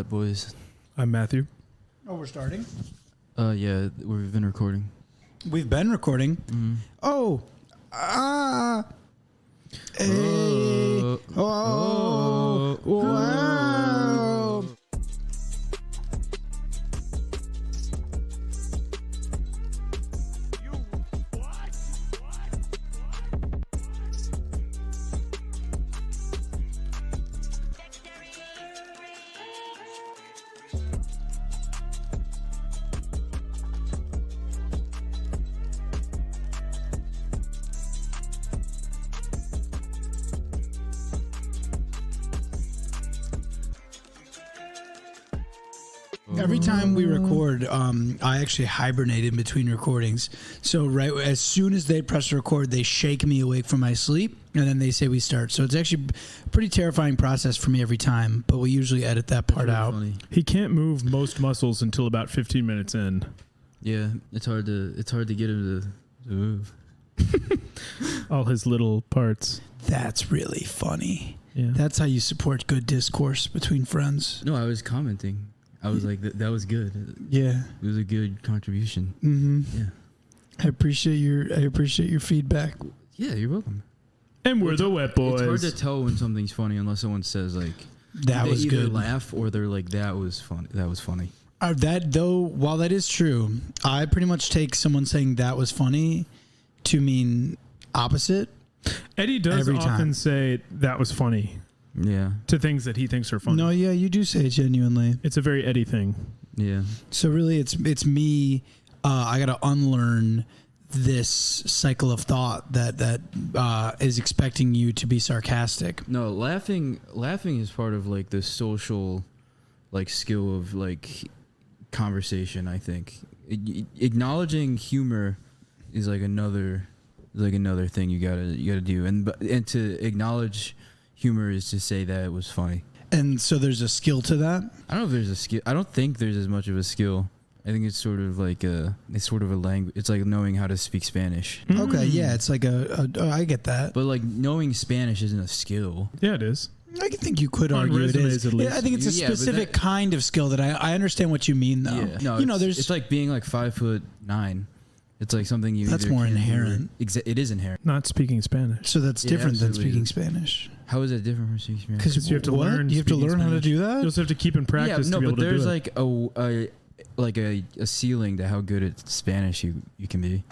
Wet Boys. I'm Matthew. Oh, we're starting? Yeah, we've been recording. We've been recording. Mm-hmm. Oh. Hey. Oh. Wow. Every time we record, I actually hibernate in between recordings. So right as soon as they press record, they shake me awake from my sleep, and then they say we start. So it's actually a pretty terrifying process for me every time, but we usually edit that part out. Funny. He can't move most muscles until about 15 minutes in. Yeah, it's hard to get him to move. All his little parts. That's really funny. Yeah. That's how you support good discourse between friends. No, I was commenting. I was like, that was good. Yeah. It was a good contribution. Mm-hmm. Yeah. I appreciate your feedback. Yeah, you're welcome. And we're the Wet Boys. It's hard to tell when something's funny unless someone says like That was either good. laugh or they're like that was funny. That was funny. That though, while that is true, I pretty much take someone saying that was funny to mean opposite. Eddie does every often time. say that was funny Yeah. to things that he thinks are funny. No, yeah, you do say it genuinely. It's a very Eddie thing. Yeah. So really, it's me. I got to unlearn this cycle of thought that is expecting you to be sarcastic. No, laughing is part of like the social like skill of like conversation, I think. Acknowledging humor is like another thing you gotta do, and to acknowledge humor is to say that it was funny. And so there's a skill to that. I don't know if there's a skill. I don't think there's as much of a skill. I think it's sort of like a language. It's like knowing how to speak Spanish. Okay, yeah, it's like I get that. But like knowing Spanish isn't a skill. Yeah, it is. I think you could On argue it resumes, is. at least. Yeah, I think it's a Yeah, but specific kind of skill that I understand what you mean though. Yeah. No, it's like being like 5'9". It's like something you. That's either more can do or- inherent. It is inherent. Not speaking Spanish. So that's Yeah, different than absolutely. speaking Spanish. How is that different from speaking Spanish? Because you have to learn You have to speaking learn how to Spanish. do You that. also have to keep in practice no, to be able but to do there's it. like a ceiling to how good at Spanish you can be.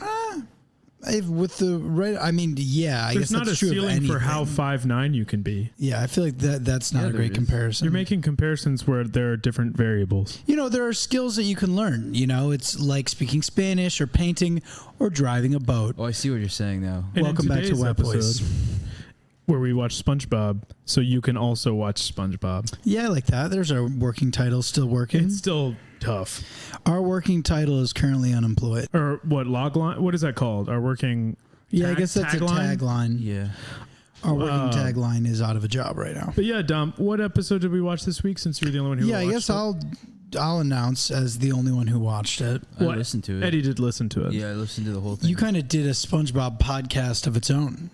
With the right, I mean, yeah, I There's guess not that's a true of ceiling for how anything. 5'9" you can be. Yeah, I feel like that's not Yeah, a there great is. comparison. You're making comparisons where there are different variables. You know, there are skills that you can learn. You know, it's like speaking Spanish or painting or driving a boat. Oh, I see what you're saying now. And Welcome in back to today's Wet Boys. episode, where we watch SpongeBob, so you can also watch SpongeBob. Yeah, I like that. There's our working title, still working. It's still tough. Our working title is currently unemployed. Or what, logline? What is that called? Our working... Yeah, I guess that's tagline? a tagline. Yeah. Our working tagline is out of a job right now. But yeah, Dom, what episode did we watch this week, since you're the only one who Yeah, I watched guess it? I'll announce as the only one who watched it. I What? listened to it. Eddie did listen to it. Yeah, I listened to the whole thing. You kind of did a SpongeBob podcast of its own.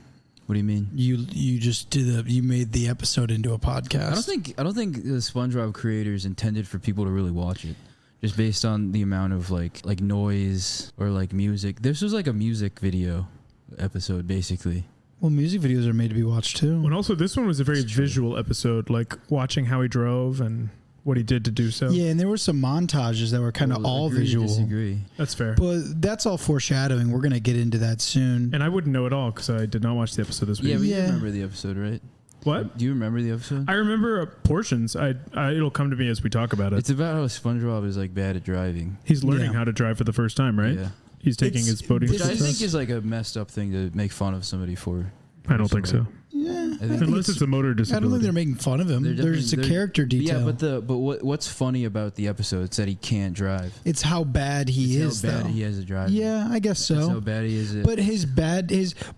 What do you mean? You just you made the episode into a podcast. I don't think the SpongeBob creators intended for people to really watch it. Just based on the amount of like noise or like music. This was like a music video episode basically. Well, music videos are made to be watched too. And also, this one was a very visual episode, like watching how he drove and what he did to do so. Yeah, and there were some montages that were kind of all Agree to visual. disagree. That's fair. But that's all foreshadowing. We're going to get into that soon. And I wouldn't know at all because I did not watch the episode this week. Yeah, but you Yeah. remember the episode, right? What? Do you remember the episode? I remember portions. It'll come to me as we talk about it. It's about how SpongeBob is like bad at driving. He's learning Yeah. how to drive for the first time, right? Yeah. He's taking his boating this Which I is- think is like a messed up thing to make fun of somebody for. I don't think so. Yeah, I think Unless it's a motor I don't think disability. they're making fun of him. There's a character detail. Yeah, but what's funny about the episode is that he can't drive. It's how bad he It's is, how bad though. he has to drive. Yeah, I guess That's how so. bad he is.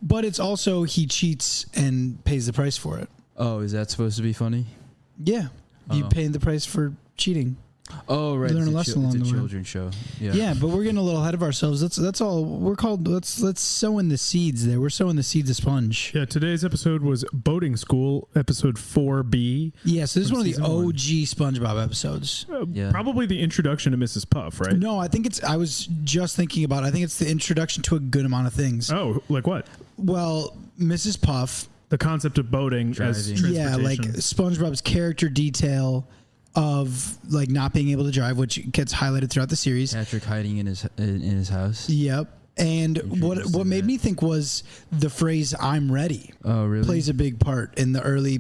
But it's also he cheats and pays the price for it. Oh, is that supposed to be funny? Yeah, you Oh. paying the price for cheating. Oh, right. You learn It's a lesson along it's a the way. children's show. Yeah. Yeah, but we're getting a little ahead of ourselves. That's all. We're called. Let's sow in the seeds. There, we're sowing the seeds of Sponge. Yeah, today's episode was Boating School, episode 4B. Yeah, so this is From one of the season one. OG SpongeBob episodes. Yeah. Probably the introduction to Mrs. Puff, right? No, I think it's. I was just thinking about. I think it's the introduction to a good amount of things. Oh, like what? Well, Mrs. Puff. The concept of boating as Driving. Yeah, like transportation. SpongeBob's character detail of like not being able to drive, which gets highlighted throughout the series. Patrick hiding in his house. Yep. And Introduced what to made that. me think was the phrase "I'm ready" Oh, really? plays a big part in the early.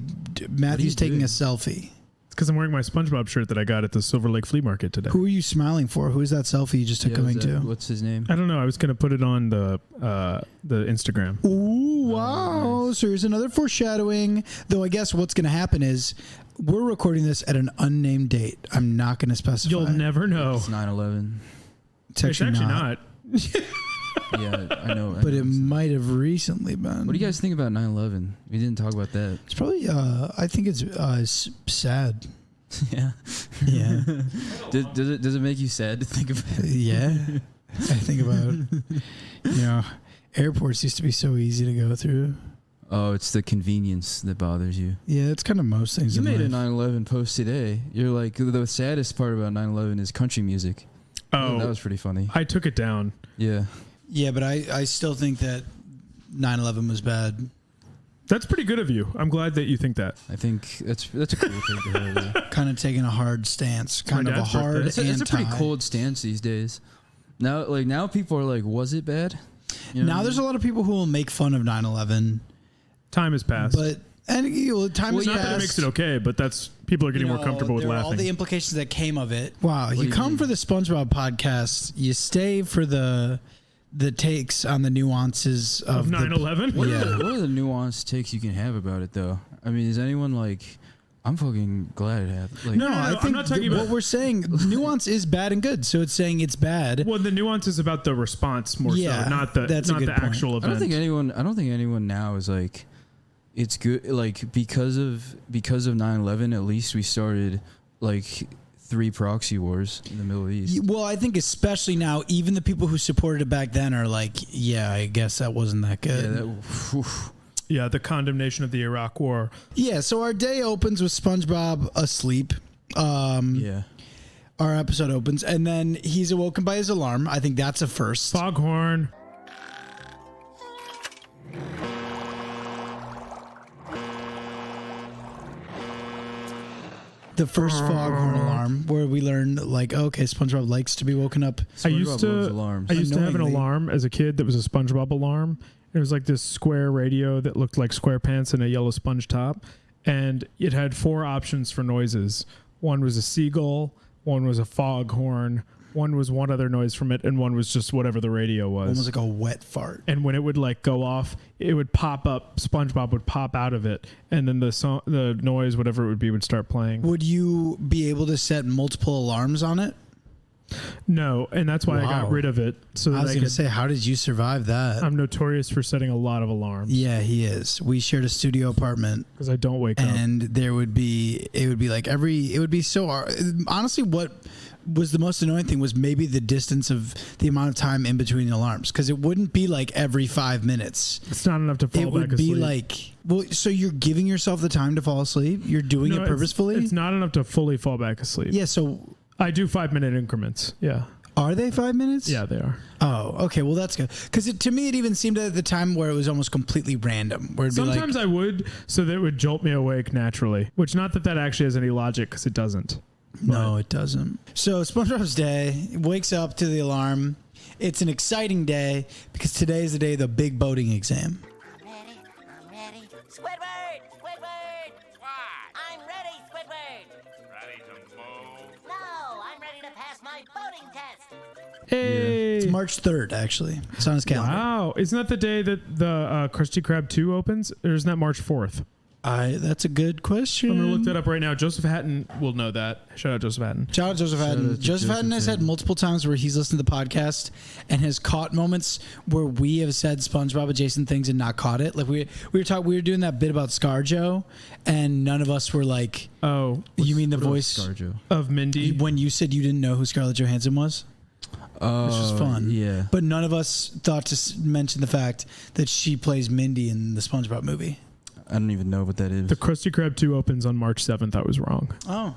Matthew's taking doing? a selfie. It's because I'm wearing my SpongeBob shirt that I got at the Silver Lake Flea Market today. Who are you smiling for? Who is that selfie you just took Yeah, coming was that- to? What's his name? I don't know. I was going to put it on the Instagram. Ooh, wow. nice. So here's another foreshadowing. Though I guess what's going to happen is we're recording this at an unnamed date. I'm not going to specify. You'll never know. It's 9/11. It's actually not. Yeah, I know. But it might have recently been. What do you guys think about 9/11? We didn't talk about that. It's probably, I think it's sad. Yeah. Yeah. Does it make you sad to think about it? Yeah. I think about, airports used to be so easy to go through. Oh, it's the convenience that bothers you. Yeah, it's kind of most things You in made a life. 9/11 post today. You're like, the saddest part about 9/11 is country music. Oh, That was pretty funny. I took it down. Yeah. Yeah, but I still think that 9/11 was bad. That's pretty good of you. I'm glad that you think that. I think that's a cool thing to have. Yeah. Kind of taking a hard stance. my Kind of a dad's birthday. hard It's a pretty anti. cold stance these days. Now people are like, was it bad? You know Now what I there's a mean? lot of people who will make fun of 9/11, Time has passed. but time has Not that it passed. makes it okay, but that's people are getting more comfortable with there are laughing. all the implications that came of it. Wow, do you you come mean? for the SpongeBob podcast, you stay for the takes on the nuances of 9/11. What, Yeah. what are the nuanced takes you can have about it, though? I mean, is anyone like, I'm fucking glad it happened. Like, No, no, I I'm think not talking what about- we're saying, nuance is bad and good. So it's saying it's bad. Well, the nuance is about the response more Yeah, so, not the that's a not good the point. actual I event. don't think anyone now is like, it's good. Like because of 9/11, at least we started like 3 proxy wars in the Middle East. Well, I think especially now, even the people who supported it back then are like, yeah, I guess that wasn't that good. Yeah, Yeah, the condemnation of the Iraq War. Yeah, so our day opens with SpongeBob asleep. yeah. Our episode opens, and then he's awoken by his alarm. I think that's a first. Foghorn. The first foghorn alarm, where we learn, like, okay, SpongeBob likes to be woken up. I used SpongeBob to loves alarms. I used to have an Annoyingly. alarm as a kid that was a SpongeBob alarm. It was like this square radio that looked like SquarePants and a yellow sponge top, and it had 4 options for noises. One was a seagull, one was a foghorn, one was one other noise from it, and one was just whatever the radio was. Almost like a wet fart. And when it would like go off, it would pop up. SpongeBob would pop out of it, and then the noise, whatever it would be, would start playing. Would you be able to set multiple alarms on it? No, and that's why I Wow. got rid of it. So I that was I going to could. say, how did you survive that? I'm notorious for setting a lot of alarms Yeah, he is. We shared a studio apartment, because I don't wake up. and it would be like it would be so, honestly, what was the most annoying thing was maybe the distance of the amount of time in between alarms, because it wouldn't be like every 5 minutes. It's not enough to fall It back would asleep. be like, well, so you're giving yourself the time to fall asleep? You're doing No, it purposefully? It's not enough to fully fall back asleep. Yeah, so I do 5-minute increments. Yeah. are they 5 minutes? Yeah, they are. Oh, okay. Well, that's good. Because to me, it even seemed at the time where it was almost completely random. Where it'd be Sometimes I would, so that it would jolt me awake naturally, which not that actually has any logic, because it doesn't. no, it doesn't. So SpongeBob's day, wakes up to the alarm. It's an exciting day because today is the day of the big boating exam. I'm ready. Squidward! Squidward! What? I'm ready, Squidward! Ready to move? No, I'm ready to pass my boating test. Hey. It's March 3rd, actually. It's on his calendar. Wow. Isn't that the day that the Krusty Krab 2 opens? Or isn't that March 4th? That's a good question. I'm gonna look that up right now. Joseph Hatton will know that. Shout out Joseph Hatton. Shout out Joseph Shout Hatton. out to Joseph Hatton has had multiple times where he's listened to the podcast and has caught moments where we have said SpongeBob adjacent things and not caught it. Like we were doing that bit about ScarJo, and none of us were like, Oh, "You mean the voice ScarJo? of Mindy. when you said you didn't know who Scarlett Johansson was?" Which was fun. Yeah. But none of us thought to mention the fact that she plays Mindy in the SpongeBob movie. I don't even know what that is. The Krusty Krab 2 opens on March 7th. I was wrong. Oh,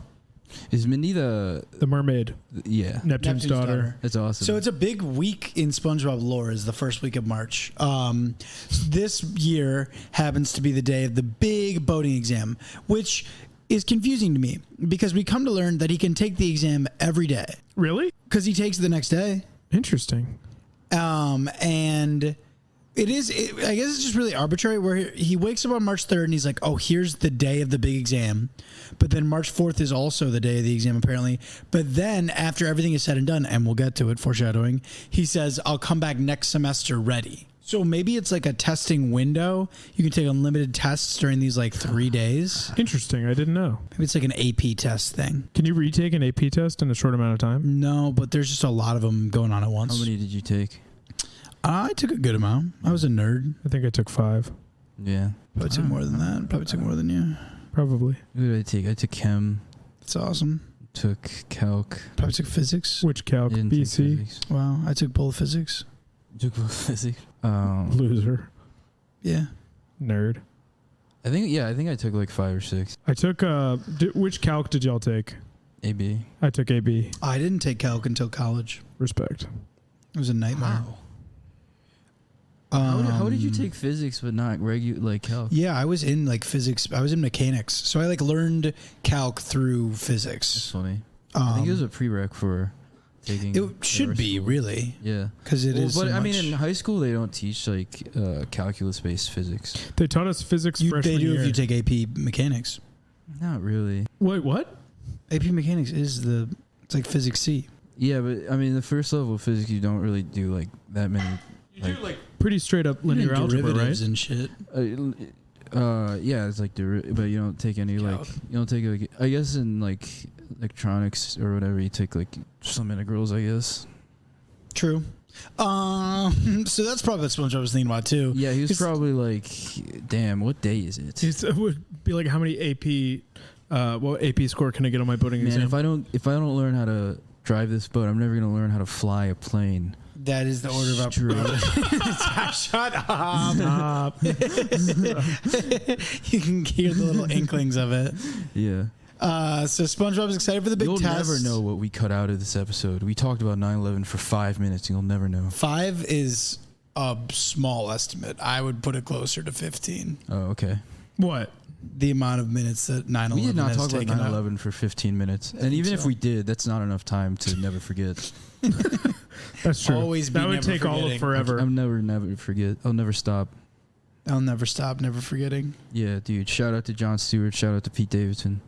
Is Mindy the? The Mermaid, Yeah. Neptune's daughter. That's awesome. so it's a big week in SpongeBob lore. Is the first week of March. This year happens to be the day of the big boating exam, which is confusing to me because we come to learn that he can take the exam every day Really? because he takes it the next day. Interesting. And I guess it's just really arbitrary where he wakes up on March 3rd and he's like, oh, here's the day of the big exam. But then March 4th is also the day of the exam, apparently. But then after everything is said and done, and we'll get to it, foreshadowing, he says, I'll come back next semester ready. So maybe it's like a testing window. You can take unlimited tests during these like 3 days. Interesting. I didn't know. Maybe it's like an AP test thing. Can you retake an AP test in a short amount of time? No, but there's just a lot of them going on at once. How many did you take? I took a good amount. I was a nerd. I think I took 5. Yeah. Probably took more than that. Probably took more than you. Probably. What did I take? I took chem. That's awesome. Took calc. Probably took physics. Which calc? Didn't take BC? physics. Wow, I took both physics. Took both physics. Loser. Yeah. Nerd. I think I took like 5 or 6. I took, which calc did y'all take? AB. I took AB. I didn't take calc until college. Respect. It was a nightmare. How did you take physics but not like calc? Yeah, I was in like physics. I was in mechanics, so I like learned calc through That's physics. funny. I think it was a prereq for taking. It should be school. really, Yeah, because it is. But so I mean, much- in high school they don't teach like calculus-based physics. They taught us physics they freshman do year. if you take AP mechanics. Not really. Wait, what? AP mechanics is it's like physics C. Yeah, but I mean, the first level of physics you don't really do like that many. You do like pretty straight up You linear did algebra, derivatives right? and shit. Yeah, it's like but you don't take any like you don't take like I guess in like electronics or whatever you take like some integrals I guess. True. So that's probably what SpongeBob was thinking about too. Yeah, he was 'Cause- probably like, damn, what day is it? It would be like how many AP, what AP score can I get on my boating Man, exam? if I don't learn how to drive this boat, I'm never gonna learn how to fly a plane. That is the order of True. Shut up. Stop. You can hear the little inklings of it. Yeah. So SpongeBob's excited for the big You'll test. never know what we cut out of this episode. We talked about 9/11 for 5 minutes. You'll never know. 5 is a small estimate. I would put it closer to 15. Oh, okay. What? The amount of minutes that 9/11 We did not has talk about taken up. 9/11 for 15 minutes. And think even if so. we did, that's not enough time to never forget. That's true. Always be that would never take all of forgetting. forever. I'll never forget. I'll never stop. I'll never stop, never forgetting. Yeah, dude. Shout out to Jon Stewart. Shout out to Pete Davidson.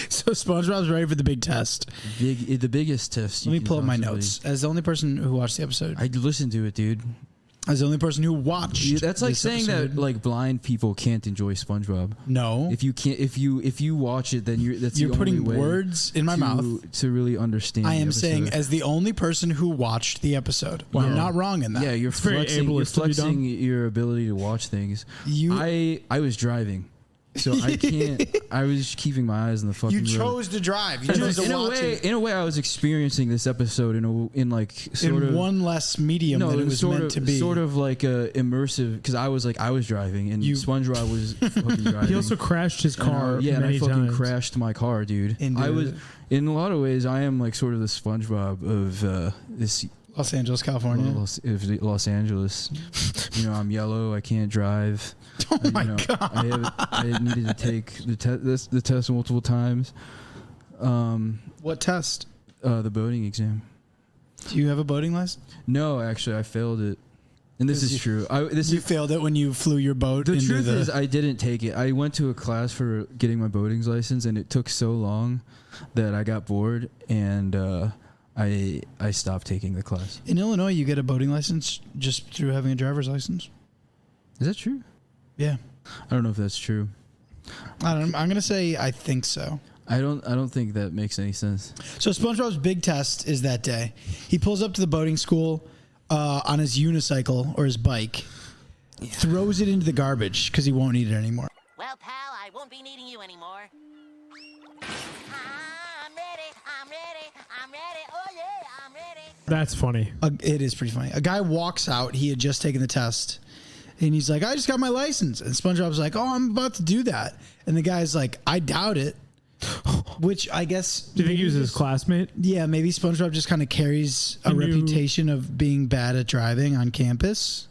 So SpongeBob's ready for the big test. The biggest test. Let you me can pull up my possibly- notes. As the only person who watched the episode, I listened to it, dude. as the only person who watched, Yeah, that's like this saying episode. that like blind people can't enjoy SpongeBob. No, If you can't, if you watch it, then you're you're putting the only way words in my mouth. to really understand. I the am saying, episode. as the only person who watched the episode, Wow. you're not wrong in that. yeah, you're very flexing, you're ableist of you, Dom. flexing your ability to watch things. you I was driving, so I can't. I was keeping my eyes on the fucking. you road. chose to drive. You chose to in a watch way, it in a way, I was experiencing this episode in like sort in of one less medium no, than it it was sort meant of to be. sort of like a immersive because I was driving and You- SpongeBob was fucking driving. He also crashed his And I- car yeah, and I many fucking times. crashed my car, dude. Into I was the- in a lot of ways. I am like sort of the SpongeBob of this Los Angeles, California. of Los Angeles. You know, I'm yellow. I can't drive. Oh my God! I needed to take the test multiple times. What test? The boating exam. Do you have a boating license? No, actually, I failed it. And this is true. You failed it when you flew your boat The into truth the. is, I didn't take it. I went to a class for getting my boating license, and it took so long that I got bored, and I stopped taking the class. In Illinois, you get a boating license just through having a driver's license. Is that true? Yeah. I don't know if that's true. I'm going to say I think so. I don't think that makes any sense. So SpongeBob's big test is that day. He pulls up to the boating school on his unicycle or his bike, throws it into the garbage because he won't need it anymore. Well, pal, I won't be needing you anymore. I'm ready. I'm ready. I'm ready. Oh, yeah, I'm ready. That's funny. It is pretty funny. A guy walks out. He had just taken the test. And he's like, I just got my license. And SpongeBob's like, oh, I'm about to do that. And the guy's like, I doubt it. Which I guess. Do you think he was his classmate? Yeah, maybe SpongeBob just kind of carries a reputation of being bad at driving on campus.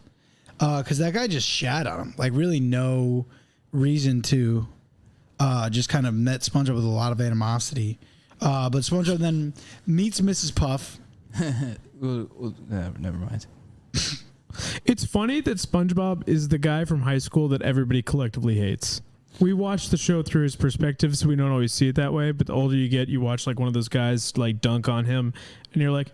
Because that guy just shat on him. Like, really no reason to. Just kind of met SpongeBob with a lot of animosity. But SpongeBob then meets Mrs. Puff. well, never mind. It's funny that SpongeBob is the guy from high school that everybody collectively hates. We watch the show through his perspective, so we don't always see it that way. But the older you get, you watch like one of those guys like dunk on him, and you're like,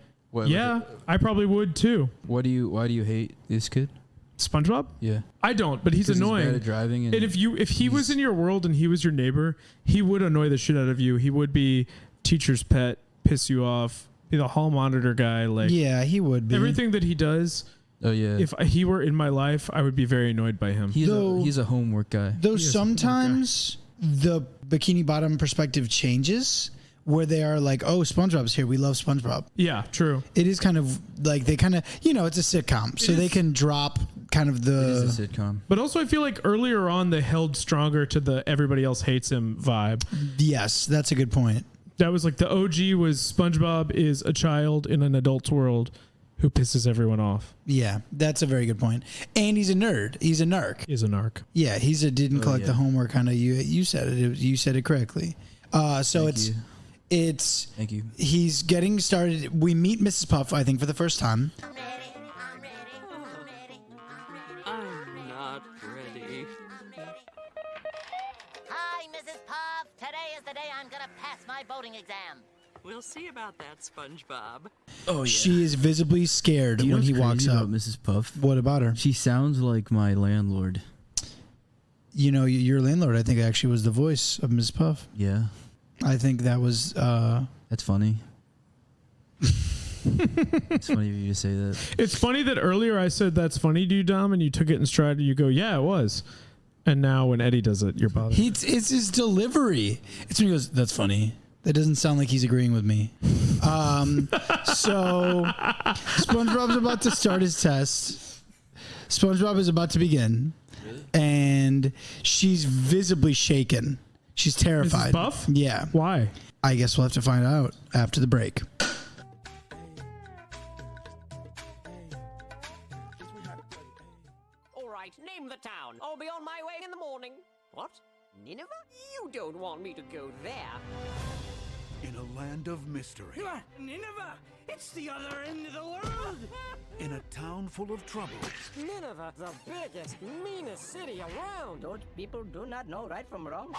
yeah, I probably would too. Why do you hate this kid? SpongeBob? Yeah. I don't, but he's annoying. He's bad at driving, and if he was in your world and he was your neighbor, he would annoy the shit out of you. He would be teacher's pet, piss you off, be the hall monitor guy. Like, yeah, he would be. Everything that he does. Oh yeah. If he were in my life, I would be very annoyed by him. He's a homework guy. Though sometimes the Bikini Bottom perspective changes, where they are like, "Oh, SpongeBob's here. We love SpongeBob." Yeah, true. It is kind of like they kind of, it's a sitcom, so they can drop kind of the. It is a sitcom. But also, I feel like earlier on they held stronger to the everybody else hates him vibe. Yes, that's a good point. That was like the OG was SpongeBob is a child in an adult's world who pisses everyone off. Yeah, that's a very good point. And he's a nerd. He's a narc. He's a narc. Yeah, he's a didn't collect the homework kind of. You said it. You said it correctly. So Thank you. He's getting started. We meet Mrs. Puff, I think, for the first time. I'm ready. I'm ready. I'm ready. I'm not ready. Hi, Mrs. Puff. Today is the day I'm gonna pass my boating exam. We'll see about that, SpongeBob. Oh yeah. She is visibly scared when he walks up. Mrs. Puff. What about her? She sounds like my landlord. Your landlord, I think, actually was the voice of Mrs. Puff. Yeah. I think that was. That's funny. It's funny of you to say that. It's funny that earlier I said that's funny to you, Dom, and you took it in stride and you go, yeah, it was. And now when Eddie does it, you're bothered. It's his delivery. It's when he goes, that's funny. That doesn't sound like he's agreeing with me. So SpongeBob's about to start his test. SpongeBob is about to begin. Really? And she's visibly shaken. She's terrified. Mrs. Puff? Yeah. Why? I guess we'll have to find out after the break. All right, name the town. I'll be on my way in the morning. What? Nineveh? You don't want me to go there. In a land of mystery. Nineveh! It's the other end of the world! In a town full of trouble. Nineveh, the biggest, meanest city around. Those people do not know right from wrong.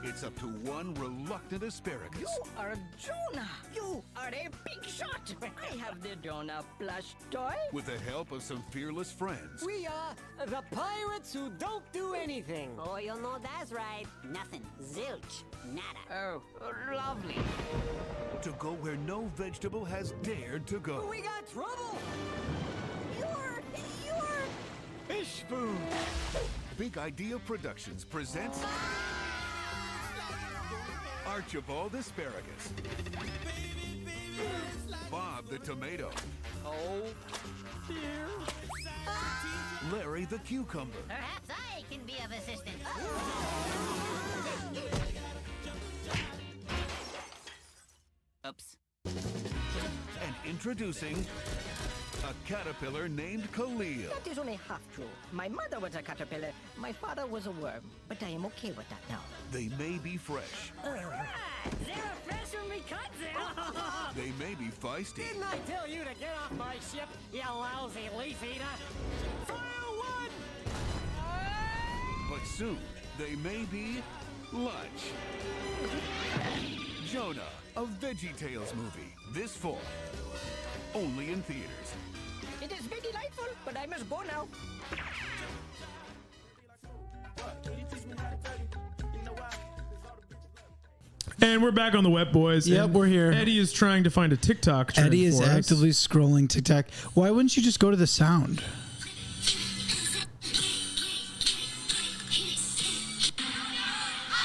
It's up to one reluctant asparagus. You are Jonah! You are a big shot! I have the Jonah plush toy. With the help of some fearless friends. We are the pirates who don't do anything. Oh, you know that's right. Nothing. Zilch. Nada. Oh, lovely. To go where no vegetable has dared to go. We got trouble. You're Fish food. Big Idea Productions presents Archibald Asparagus. Bob the Tomato. Oh, dear. Larry the Cucumber. Perhaps I can be of assistance. Oops. And introducing a caterpillar named Khalil. That is only half true. My mother was a caterpillar. My father was a worm. But I am okay with that now. They may be fresh. They're fresh when we cut them. They may be feisty. Didn't I tell you to get off my ship, you lousy leaf eater? Fire one! But soon, they may be lunch. Jonah, a VeggieTales movie, this fall. Only in theaters. It has been delightful, but I must go now. And we're back on the web, boys. Yep, And we're here. Eddie is trying to find a TikTok trend Eddie is for us. actively scrolling TikTok. Why wouldn't you just go to the sound?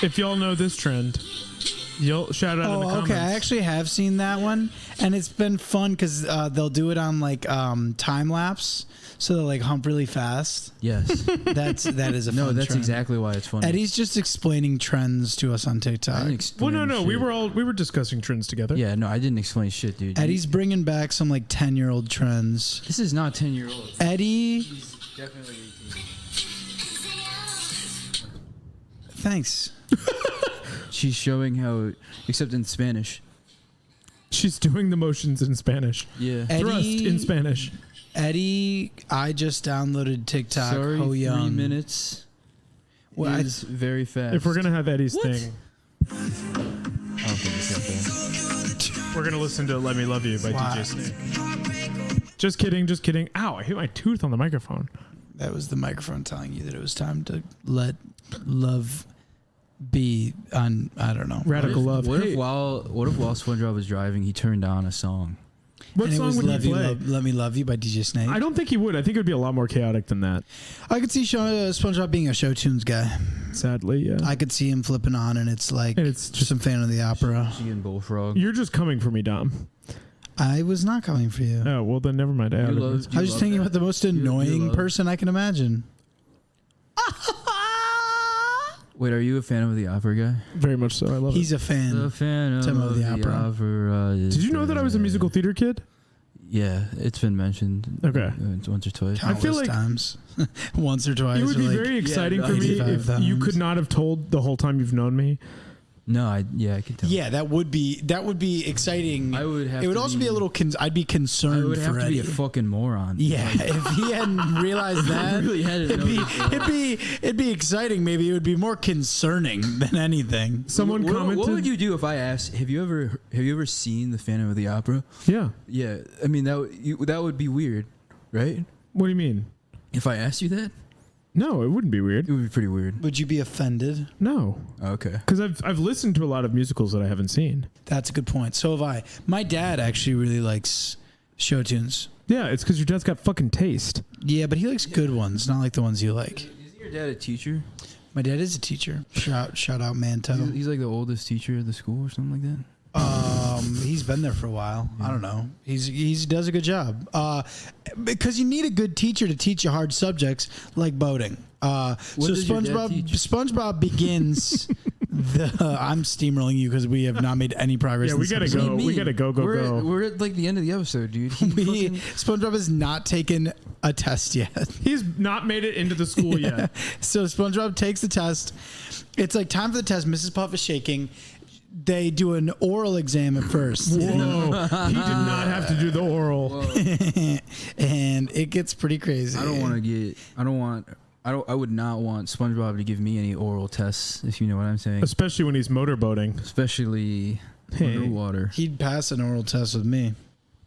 If y'all know this trend, you'll shout out in the comments. Okay. I actually have seen that one, and it's been fun because they'll do it on like time lapse, so they'll like hump really fast. Yes. That is a No, fun that's trend. exactly why it's funny. Eddie's just explaining trends to us on I TikTok. didn't explain No. We shit. were discussing trends together. Yeah, no, I didn't explain shit, dude. Eddie's bringing back some like 10-year-old trends. This is not 10-year-old. Eddie, He's definitely 18. thanks. She's showing how, except in Spanish. She's doing the motions in Spanish. Yeah. Thrust in Spanish. Eddie, I just downloaded TikTok. Sorry, Ho 3 Young. minutes Well, is very fast. If we're going to have Eddie's What? thing, I don't think it's that fast. we're going to listen to Let Me Love You by Wow. DJ Snake. Just kidding. Ow, I hit my tooth on the microphone. That was the microphone telling you that it was time to let love be on. I don't know. Radical Love. What Hey, if while SpongeBob was driving, he turned on a song? what And it song was would Love he You, play? Let Me Love You by DJ Snake. I don't think he would. I think it would be a lot more chaotic than that. I could see SpongeBob being a show tunes guy. Sadly, yeah. I could see him flipping on, and it's like And it's just- some fan of the opera. She and Bullfrog. You're just coming for me, Dom. I was not coming for you. Oh, well, then never mind. I You outed love- myself. I was just thinking about the most annoying love- person I can imagine. Wait, are you a fan of the opera guy? Very much so. I love He's it. a fan. A fan of Some of the opera. Did you know that I was a musical theater kid? Yeah, it's been mentioned. Okay. Once or twice. Countless feel like- times, once or twice. It would or be like, very exciting no, for me 85 if you times. could not have told the whole time you've known me. No, I can tell. Yeah, that would be exciting. I would have It would to also be- be a little. I'd be concerned I would for have to Eddie. be a fucking moron. Yeah, if he hadn't realized that, really hadn't it'd be exciting. Maybe it would be more concerning than anything. Someone commented. What would you do if I asked? Have you ever seen the Phantom of the Opera? Yeah. Yeah, I mean that would be weird, right? What do you mean? If I asked you that, No, it wouldn't be weird. it would be pretty weird. Would you be offended? No, Okay. because I've listened to a lot of musicals that I haven't seen. That's a good point. So have I. My dad actually really likes show tunes. Yeah, it's because your dad's got fucking taste. Yeah, but he likes good ones, not like the ones you like. Isn't your dad a teacher? My dad is a teacher. Shout out Manto. He's like the oldest teacher at the school or something like that. He's been there for a while. I don't know. He does a good job. Because you need a good teacher to teach you hard subjects like boating. So does your dad SpongeBob begins I'm steamrolling you because we have not made any progress. Yeah, in we this gotta episode. go. We gotta go. We're at like the end of the episode, dude. SpongeBob has not taken a test yet. He's not made it into the school yet. So SpongeBob takes the test. It's like time for the test. Mrs. Puff is shaking. They do an oral exam at first. Whoa, he did not have to do the oral. And it gets pretty crazy. I would not want SpongeBob to give me any oral tests, if you know what I'm saying. Especially when he's motorboating. Especially Hey. underwater. He'd pass an oral test with me.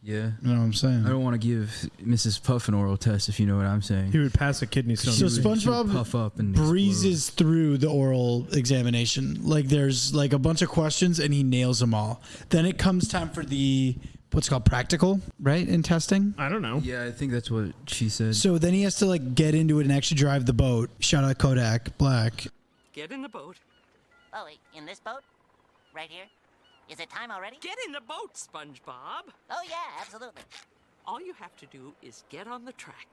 Yeah. You know what I'm saying? I don't want to give Mrs. Puff an oral test, if you know what I'm saying. He would pass a kidney stone. So She would SpongeBob puff up and breezes through the oral examination. Like there's like a bunch of questions and he nails them all. Then it comes time for the what's called practical, right? In testing. I don't know. Yeah, I think that's what she said. So then he has to like get into it and actually drive the boat. Shout out Kodak Black. Get in the boat. Oh, wait, in this boat? Right here? Is it time already? Get in the boat, SpongeBob. Oh, yeah, absolutely. All you have to do is get on the track.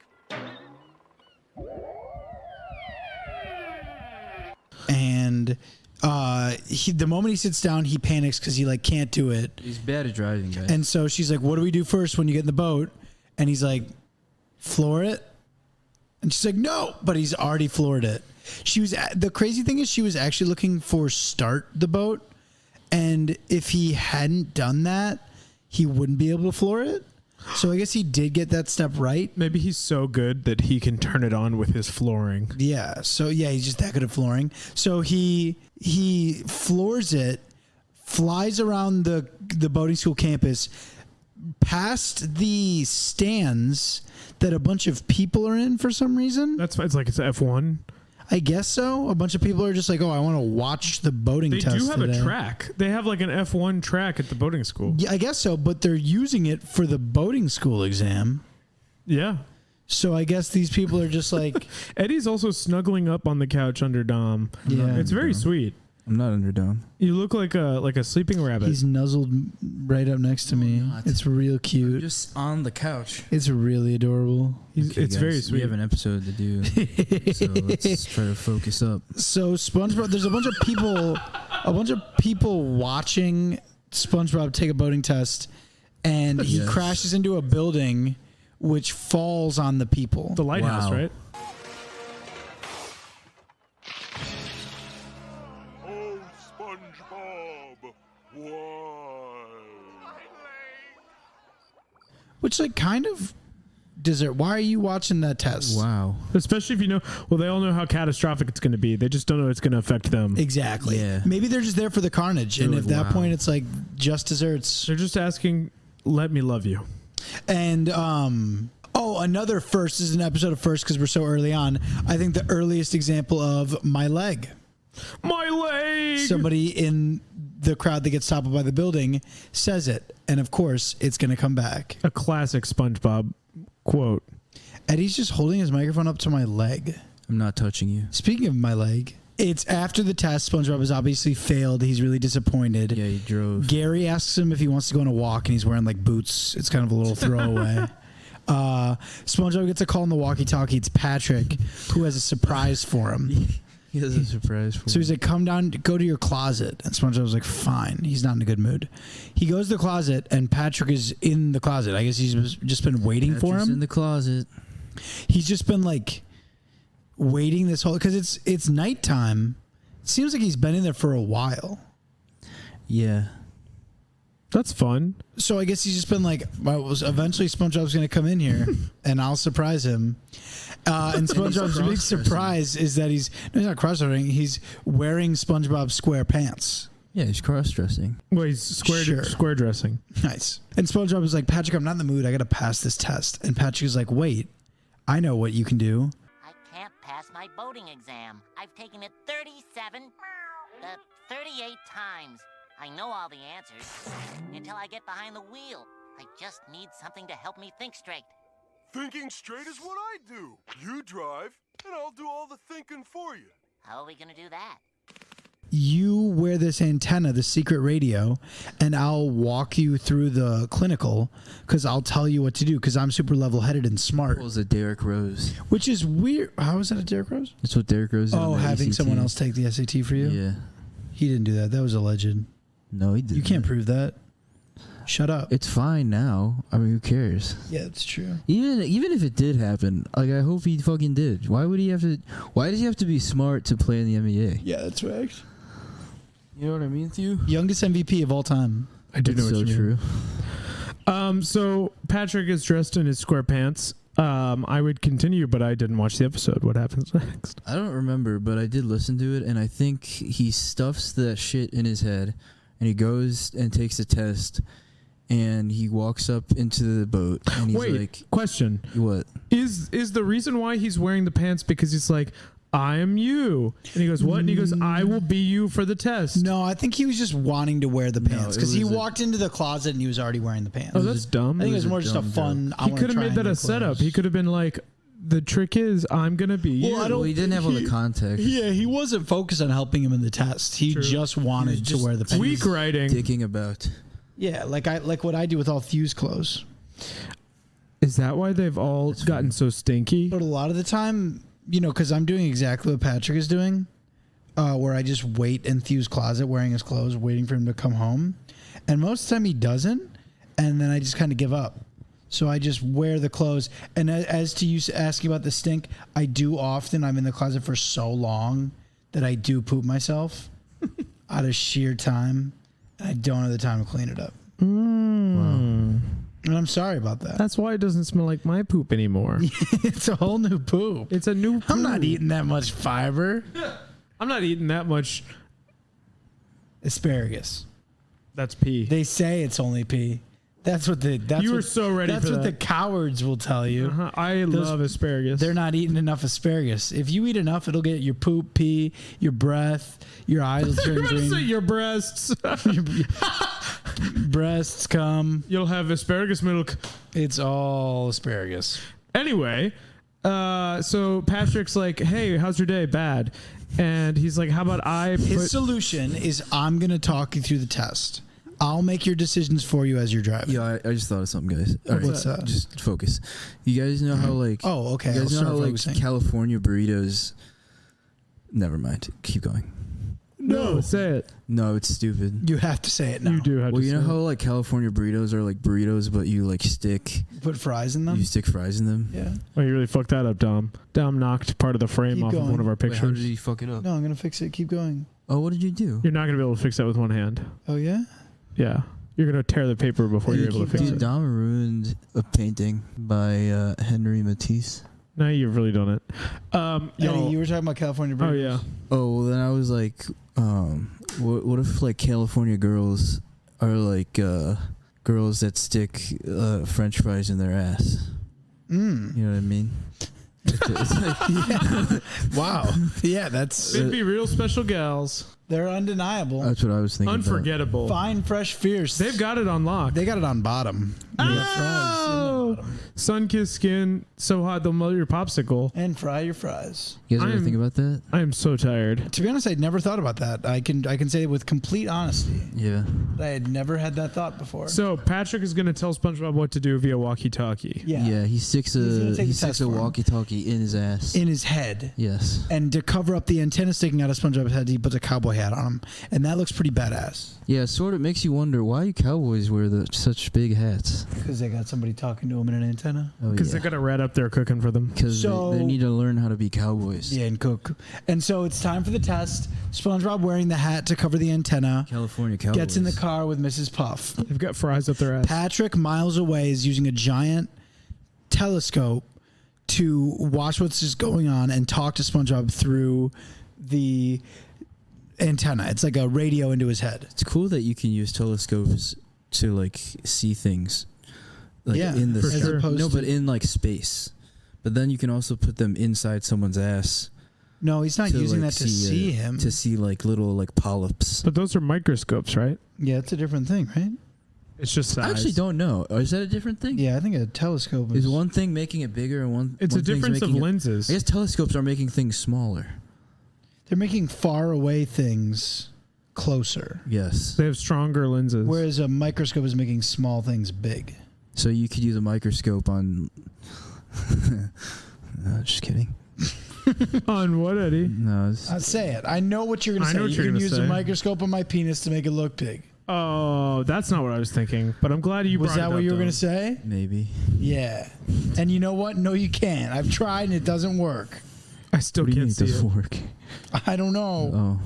And the moment he sits down, he panics because he like can't do it. He's bad at driving, guys. And so she's like, "What do we do first when you get in the boat?" And he's like, "Floor it." And she's like, "No," but he's already floored it. The crazy thing is she was actually looking for start the boat, and if he hadn't done that, he wouldn't be able to floor it. So I guess he did get that step right. Maybe he's so good that he can turn it on with his flooring. Yeah. So yeah, he's just that good at flooring. So he floors it, flies around the boating school campus, past the stands that a bunch of people are in for some reason. It's like it's F1. I guess so. A bunch of people are just like, oh, I want to watch the boating They test do have today. a track. They have like an F1 track at the boating school. Yeah, I guess so, but they're using it for the boating school exam. Yeah. So I guess these people are just like... Eddie's also snuggling up on the couch under Dom. Yeah. It's very sweet. I'm not under Dom. You look like a sleeping rabbit. He's nuzzled right up next to me. not. It's real cute. Just on the couch. It's really adorable. It's guys, very sweet. We have an episode to do, so let's try to focus up. So SpongeBob, there's a bunch of people watching SpongeBob take a boating test, and he Yes. crashes into a building, which falls on the people. The lighthouse, Wow. right? Oh, SpongeBob, why? Which, like, kind of deserve. Why are you watching that test? Wow. Especially if you know. Well, they all know how catastrophic it's going to be. They just don't know it's going to affect them. Exactly. Yeah. Maybe they're just there for the carnage, and They're at like, that wow. point, it's like just desserts. They're just asking, "Let me love you." And another first is an episode of first because we're so early on. I think the earliest example of my leg. My leg. Somebody in the crowd that gets toppled by the building says it, and of course, it's going to come back. A classic SpongeBob quote. Eddie's just holding his microphone up to my leg. I'm not touching you. Speaking of my leg, it's after the test. SpongeBob has obviously failed. He's really disappointed. Yeah, he drove. Gary asks him if he wants to go on a walk, and he's wearing like boots. It's kind of a little throwaway. SpongeBob gets a call on the walkie-talkie. It's Patrick, who has a surprise for him. He has a surprise for So he's like, come down, go to your closet. And SpongeBob's like, fine. He's not in a good mood. He goes to the closet, and Patrick is in the closet. I guess he's just been waiting for Patrick's him. in the closet. He's just been like waiting this whole, because it's nighttime. It seems like he's been in there for a while. Yeah. That's fun. So I guess he's just been like, well, eventually SpongeBob's going to come in here and I'll surprise him. And SpongeBob's big surprise is that he's not cross-dressing. He's wearing SpongeBob square pants. Yeah, he's cross-dressing. Well, he's square dressing. Nice. And SpongeBob is like, Patrick, I'm not in the mood. I got to pass this test. And Patrick is like, wait, I know what you can do. I can't pass my boating exam. I've taken it 38 times. I know all the answers. Until I get behind the wheel. I just need something to help me think straight. Thinking straight is what I do. You drive, and I'll do all the thinking for you. How are we gonna do that? You wear this antenna, the secret radio, and I'll walk you through the clinical because I'll tell you what to do because I'm super level-headed and smart. Pulls a Derek Rose. Which is weird. How is that a Derek Rose? That's what Derek Rose did. Oh, on the having ACT. someone else take the SAT for you? Yeah. He didn't do that. That was alleged. No, he didn't. You can't prove that. Shut up. It's fine now. I mean, who cares? Yeah, it's true. Even if it did happen, like I hope he fucking did. Why would he have to? Why does he have to be smart to play in the NBA? Yeah, that's right. You know what I mean, Theo? Youngest MVP of all time. I do know That's what so you mean. true. So Patrick is dressed in his square pants. I would continue, but I didn't watch the episode. What happens next? I don't remember, but I did listen to it, and I think he stuffs that shit in his head, and he goes and takes a test, and he walks up into the boat, and he's Wait, like, question. "What? Is the reason why he's wearing the pants because he's like, I am you? And he goes, what? And he goes, I will be you for the test. No, I think he was just wanting to wear the pants because he was a- walked into the closet and he was already wearing the pants. Oh, that's dumb. I think it was was a more just a dumb fun. I He wanna could have try made and that get a setup. clothes. He could have been like, the trick is I'm going to be you. Well, I don't- Well, he didn't have all the he- context. Yeah, he wasn't focused on helping him in the test. He True. just wanted to wear the pants. Weak writing. Dicking about. Yeah, like what I do with all Thew's clothes. Is that why they've all gotten so stinky? But a lot of the time, because I'm doing exactly what Patrick is doing, where I just wait in Thew's closet wearing his clothes, waiting for him to come home. And most of the time he doesn't, and then I just kind of give up. So I just wear the clothes. And as to you asking about the stink, I do often. I'm in the closet for so long that I do poop myself out of sheer time. And I don't have the time to clean it up. Mm. And I'm sorry about that. That's why it doesn't smell like my poop anymore. It's a whole new poop. It's a new poop. I'm not eating that much fiber. I'm not eating that much. Asparagus. That's pee. They say it's only pee. That's what You were so ready That's for what that. the cowards will tell you. I love asparagus. They're not eating enough asparagus. If you eat enough, it'll get your poop, pee, your breath, your eyes will turn green. Your breasts. Breasts come. You'll have asparagus milk. It's all asparagus. Anyway, so Patrick's like, "Hey, how's your day?" Bad. And he's like, "How about His solution is I'm going to talk you through the test. I'll make your decisions for you as you're driving." Yeah, I just thought of something, guys. All right, What's that? just focus. You guys know how like Oh, okay. You guys I'll know how start like focusing. California burritos. Never mind. Keep going. No, say it. No, it's stupid. You have to say it now. You do have Well, to you know say how like California burritos are like burritos, but you like Put fries in them? you stick fries in them. Yeah. it. Oh, you really fucked that up, Dom. Dom knocked part of the frame Keep off of going. one of our Wait, how pictures. did he fuck it up? No, I'm going to fix it. Keep going. Oh, what did you do? You're not going to be able to fix that with one hand. Oh, yeah? Yeah. You're going to tear the paper before Hey, you're able to fix keep it. Dude, Dom ruined a painting by Henry Matisse. No, you've really done it. Eddie, Y'all- you were talking about California burritos. Oh, yeah. Oh, well, then I was like, what if like California girls are like girls that stick French fries in their ass? You know what I mean? It's like, Wow. Yeah, that's... They'd be real special gals. They're undeniable. that's what I was thinking. Unforgettable. Fine, fresh, fierce. They've got it on lock. They got it on bottom. They got fries in the bottom. Sun-kissed skin, so hot they'll melt your popsicle. And fry your fries. You guys ever I'm- think about that? I am so tired. To be honest, I'd never thought about that. I can say with complete honesty Yeah. that I had never had that thought before. So Patrick is going to tell SpongeBob what to do via walkie-talkie. Yeah. He sticks He's gonna take he the sticks test a for him. walkie-talkie in his ass. In his head. Yes. And to cover up the antenna sticking out of SpongeBob's head, he puts a cowboy hat on him. And that looks pretty badass. Yeah, it sort of makes you wonder why you cowboys wear such big hats. Because they got somebody talking to him in an antenna. Oh, Because they got a rat up there cooking for them. Because So- they need to learn how to be cowboys. Yeah, and cook. And so it's time for the test. SpongeBob wearing the hat to cover the antenna. California cowboys. Gets in the car with Mrs. Puff. They've got fries up their ass. Patrick, miles away, is using a giant telescope to watch what's just going on and talk to SpongeBob through the antenna. It's like a radio into his head. It's cool that you can use telescopes to like see things. Like Yeah, in the for sky. sure. opposed No, but to- in like space. But then you can also put them inside someone's ass. No, he's not to, using like, that to see him. To see like little like polyps. But those are microscopes, right? Yeah, it's a different thing, right? It's just size. I actually don't know. Is that a different thing? Yeah, I think a telescope Is one thing making it bigger and one? It's one a thing's difference of making it- lenses. I guess telescopes are making things smaller. They're making far away things closer, Yes. They have stronger lenses. whereas a microscope is making small things big. So you could use a microscope on. No, just kidding. On what, Eddie? No. It's, Say it. I know what you're going I to say. know what You you're can gonna use say. a microscope on my penis to make it look big. Oh, that's not what I was thinking. But I'm glad you Was brought that it what up, you were though. going to say? maybe. Yeah. And you know what? No, you can't. I've tried and it doesn't work. I still What do you mean can't it see doesn't it. work? I don't know. Oh,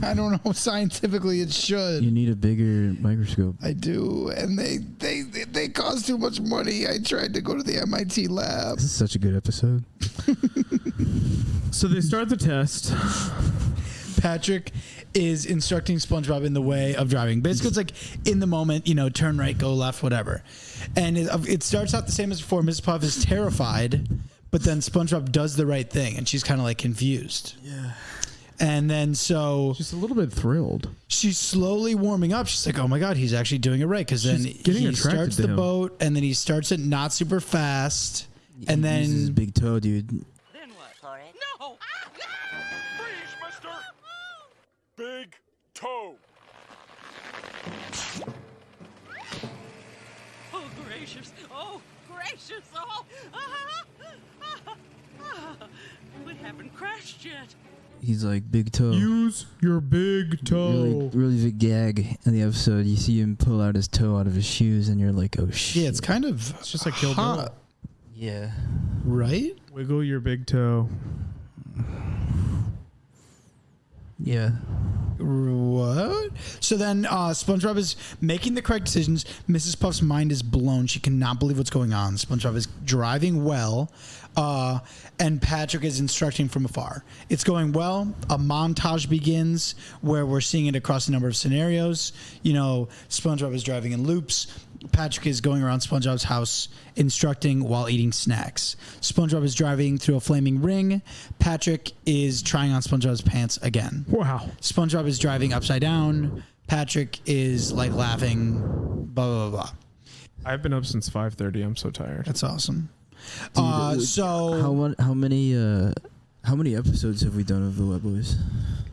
I don't know. Scientifically, it should. you need a bigger microscope. I do, and they cost too much money. I tried to go to the MIT lab. This is such a good episode. So they start the test. Patrick is instructing SpongeBob in the way of driving. Basically, it's like in the moment, turn right, go left, whatever. And it starts out the same as before. Mrs. Puff is terrified, but then SpongeBob does the right thing, and she's kind of like confused. Yeah. And then so Just a little bit thrilled. she's slowly warming up. She's like, "Oh my god, he's actually doing it right." Because then She's getting he attracted starts to the him. boat, and then he starts it not super fast, and He uses his then big toe, dude. Then what? For it? No! Freeze, mister! Big toe. Oh, gracious! Oh, gracious! Oh! We haven't crashed yet. He's like big toe. Use your big toe. Really big gag in the episode. You see him pull out his toe out of his shoes, and you're like, oh shit. yeah, it's kind of It's just like Kill Bill. hot, Yeah. right? Wiggle your big toe. Yeah. what? So then SpongeBob is making the correct decisions. Mrs. Puff's mind is blown. She cannot believe what's going on. SpongeBob is driving well, and Patrick is instructing from afar. It's going well. A montage begins where we're seeing it across a number of scenarios. You know, SpongeBob is driving in loops. Patrick is going around SpongeBob's house instructing while eating snacks. SpongeBob is driving through a flaming ring. Patrick is trying on SpongeBob's pants again. Wow. SpongeBob is driving upside down. Patrick is like laughing. Blah blah blah. I've been up since 5:30. I'm so tired. That's awesome. So how many episodes have we done of the Wet Boys?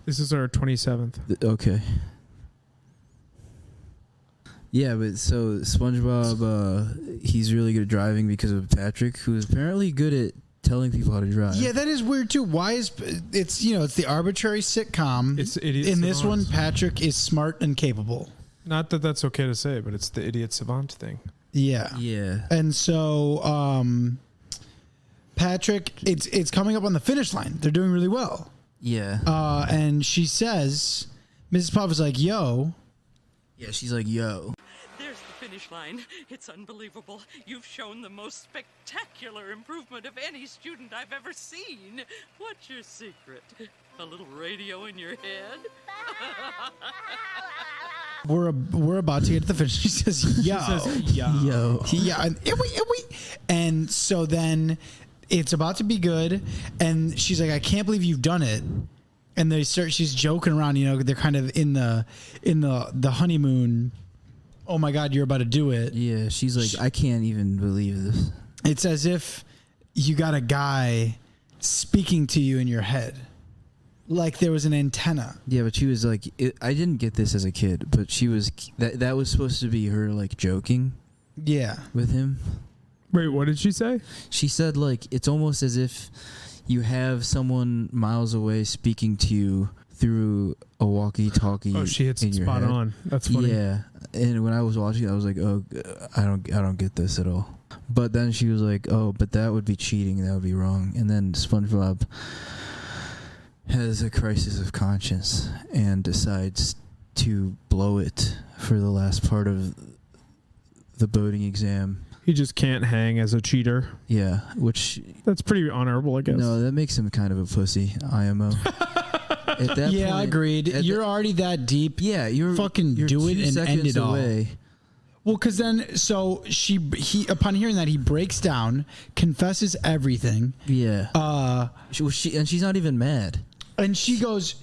This is our 27th. Okay. Yeah, but so SpongeBob, he's really good at driving because of Patrick, who is apparently good at telling people how to drive. Yeah, that is weird too. Why is it's the arbitrary sitcom? It's Idiot in this Savant. one, Patrick is smart and capable. Not that that's okay to say, but it's the Idiot Savant thing. Yeah. Yeah. And so Patrick, it's coming up on the finish line. They're doing really well. Yeah. And she says, Mrs. Puff is like, yo. Yeah, she's like, yo. There's the finish line. It's unbelievable. You've shown the most spectacular improvement of any student I've ever seen. What's your secret? A little radio in your head? We're about to get to the finish. She says, yo. Yo. Yeah. And so then it's about to be good. And she's like, I can't believe you've done it. And she's joking around, they're kind of in the honeymoon. Oh my God, you're about to do it. Yeah, she's like, I can't even believe this. It's as if you got a guy speaking to you in your head. Like there was an antenna. Yeah, but she was like, I didn't get this as a kid, but she was, that was supposed to be her like joking. Yeah. With him. Wait, what did she say? She said like, it's almost as if you have someone miles away speaking to you through a walkie-talkie. Oh, she hits in your spot head. on. That's funny. Yeah, and when I was watching, I was like, oh, I don't get this at all. But then she was like, oh, but that would be cheating. That would be wrong. And then SpongeBob has a crisis of conscience and decides to blow it for the last part of the boating exam. He just can't hang as a cheater. Yeah, which... That's pretty honorable, I guess. No, that makes him kind of a pussy, IMO. At that yeah, point, agreed. You're already that deep. Yeah, you're do it and end it all. Away. Well, because then, so he upon hearing that, he breaks down, confesses everything. Yeah. She's not even mad. And he goes,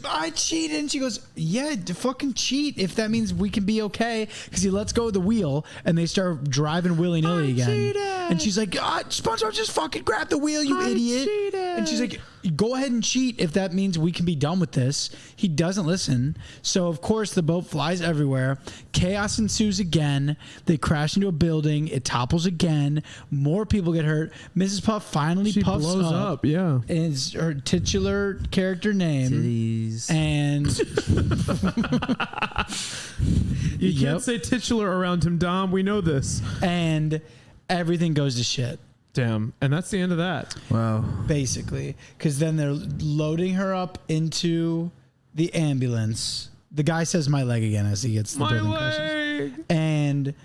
I cheated. And she goes, yeah, fucking cheat if that means we can be okay. Because he lets go of the wheel and they start driving willy-nilly again. Cheated. And she's like, SpongeBob, just fucking grab the wheel, you idiot. Cheated. And she's like, go ahead and cheat if that means we can be done with this. He doesn't listen. So, of course, the boat flies everywhere. Chaos ensues again. They crash into a building. It topples again. More people get hurt. Mrs. Puff finally puffs blows up. Yeah. And it's her titular character name. Titties. And you can't say titular around him, Dom. We know this. And everything goes to shit. Damn. And that's the end of that. Wow. Basically. Because then they're loading her up into the ambulance. The guy says my leg again as he gets the building crashes. And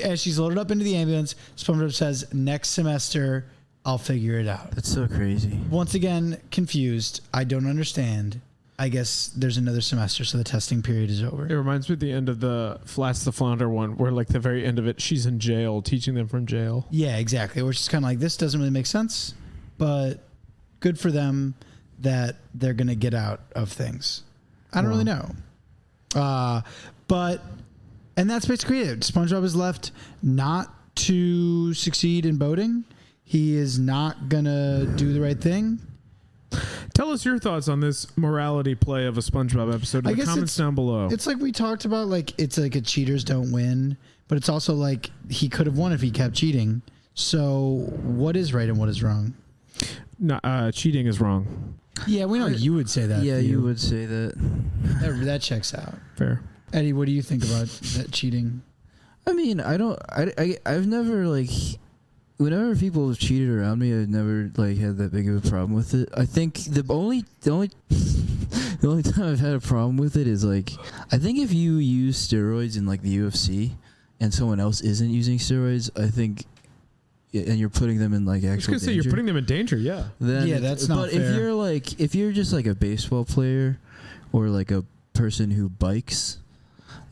as she's loaded up into the ambulance, SpongeBob says, next semester, I'll figure it out. That's so crazy. Once again, confused. I don't understand. I guess there's another semester, so the testing period is over. It reminds me of the end of the Flats the Flounder one, where like the very end of it, she's in jail, teaching them from jail. Yeah, exactly. We're just kind of like, this doesn't really make sense, but good for them that they're going to get out of things. I don't really know. And that's basically it. SpongeBob is left not to succeed in boating. He is not going to do the right thing. Tell us your thoughts on this morality play of a SpongeBob episode in the comments down below. It's like we talked about, like it's like a cheaters don't win, but it's also like he could have won if he kept cheating. So what is right and what is wrong? No, cheating is wrong. Yeah, we know you would say that. Yeah, you would say that. That checks out. Fair. Eddie, what do you think about that cheating? I mean, I've never like... Whenever people have cheated around me, I've never like had that big of a problem with it. I think the only The only time I've had a problem with it is like, I think if you use steroids in like the UFC and someone else isn't using steroids, I think, and you're putting them in like actual danger. You're putting them in danger, yeah. Then Yeah, that's not But fair. if you're just like a baseball player or like a person who bikes,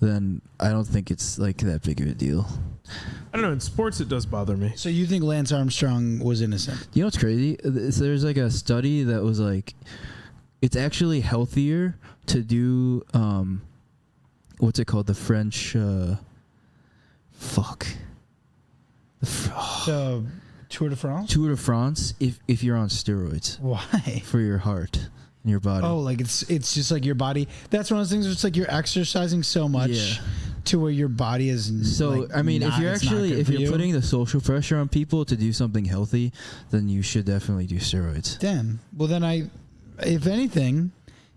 then I don't think it's like that big of a deal. I don't know. In sports, it does bother me. So you think Lance Armstrong was innocent? You know what's crazy? There's like a study that was like, it's actually healthier to do, what's it called? The French, The Tour de France? Tour de France if you're on steroids. Why? For your heart and your body. Oh, like it's just like your body. That's one of those things where it's like you're exercising so much to where your body is. So like, I mean, not, if you're it's not actually good if for you're you. putting the social pressure on people to do something healthy, then you should definitely do steroids. Damn. Well, then if anything,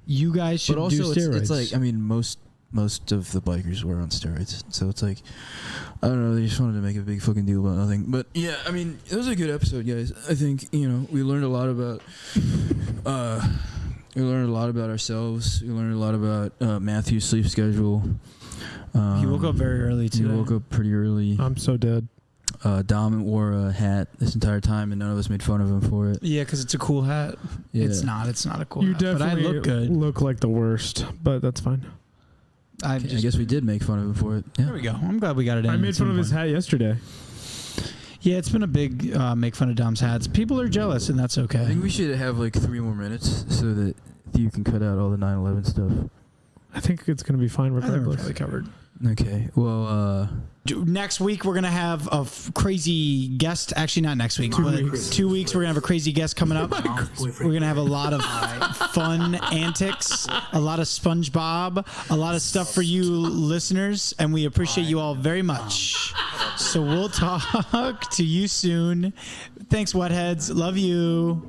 you guys should But also, do steroids. it's like, I mean, most of the bikers were on steroids, so it's like, I don't know, they just wanted to make a big fucking deal about nothing. But yeah, I mean, it was a good episode, guys. I think, you know, we learned a lot about ourselves. We learned a lot about Matthew's sleep schedule. He woke up very early He too. woke up pretty early. I'm so dead. Dom wore a hat this entire time, and none of us made fun of him for it. Yeah, because it's a cool hat. Yeah. It's not a cool You hat. But I definitely look good. look like the worst, but that's fine. I I guess we did make fun of him for it. Yeah. There we go. I'm glad we got it in. I made fun of his hat yesterday. Yeah, it's been a big make fun of Dom's hats. People are jealous, and that's I okay. think we should have like 3 more minutes so that you can cut out all the 9/11 stuff. I think it's going to be fine I think we're regardless. probably covered. Okay. Well, Next week we're gonna have a crazy guest. Actually, not next week, but 2 weeks we're gonna have a crazy guest coming up. We're gonna have a lot of fun antics, a lot of Spongebob, a lot of stuff for you listeners, and we appreciate you all very much. So we'll talk to you soon. Thanks, Wetheads. Love you.